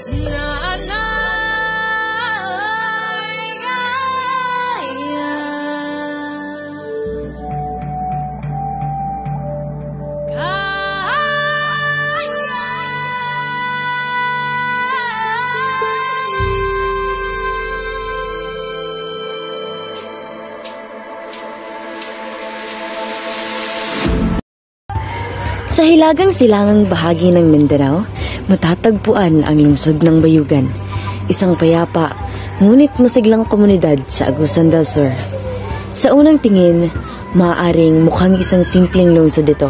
Sa hilagang silangang bahagi ng Mindanao, matatagpuan ang lungsod ng Bayugan, isang payapa ngunit masiglang komunidad sa Agusan del Sur. Sa unang tingin, maaaring mukhang isang simpleng lungsod ito.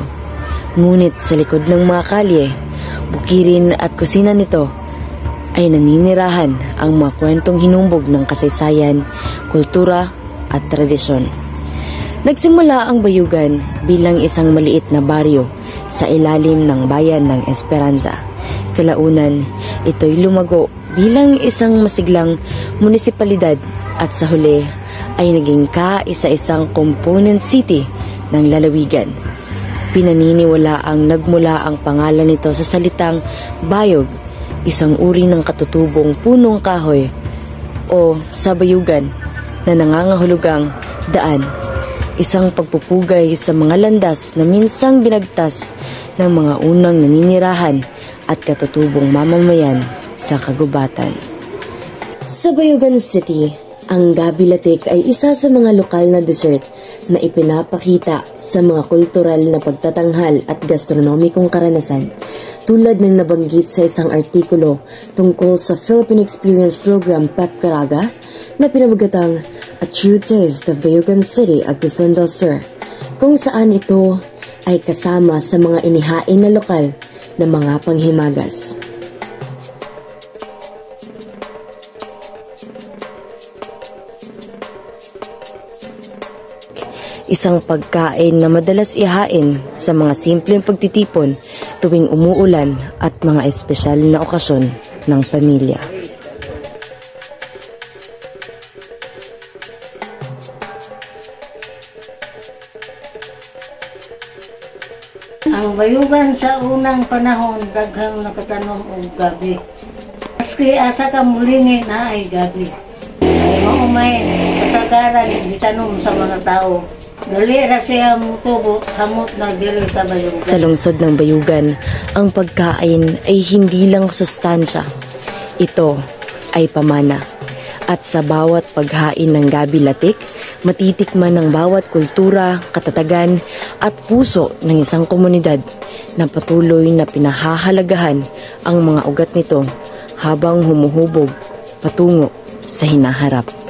Ngunit sa likod ng mga kalye, bukirin at kusina nito ay naninirahan ang mga kwentong hinumbog ng kasaysayan, kultura at tradisyon. Nagsimula ang Bayugan bilang isang maliit na baryo sa ilalim ng bayan ng Esperanza. Kalaunan, ito'y lumago bilang isang masiglang munisipalidad at sa huli ay naging kaisa-isang component city ng lalawigan. Pinaniniwala ang nagmula ang pangalan nito sa salitang bayog, isang uri ng katutubong punong kahoy o sa bayugan na nangangahulugang daan. Isang pagpupugay sa mga landas na minsang binagtas ng mga unang naninirahan at katutubong mamamayan sa kagubatan. Sa Bayugan City, ang Gabi Latik ay isa sa mga lokal na dessert na ipinapakita sa mga kultural na pagtatanghal at gastronomikong karanasan, tulad ng nabanggit sa isang artikulo tungkol sa Philippine Experience Program PEP Caraga na pinabagatang A True Taste of Bayugan City, Agusan del Sur, kung saan ito ay kasama sa mga inihain na lokal na mga panghimagas. Isang pagkain na madalas ihain sa mga simpleng pagtitipon tuwing umuulan at mga espesyal na okasyon ng pamilya. Ang bayugan sa unang panahon, daghang nakatanom og gabi. Maski asa ka mulingi na ay gabi. Ay maumay, kasagaran, itanom sa mga tao. Dali ra siya mutubo, samot na diri sa bayugan. Sa lungsod ng Bayugan, ang pagkain ay hindi lang sustansya. Ito ay pamana. At sa bawat paghain ng Gabi Latik, matitikman ng bawat kultura, katatagan at puso ng isang komunidad na patuloy na pinahahalagahan ang mga ugat nito habang humuhubog patungo sa hinaharap.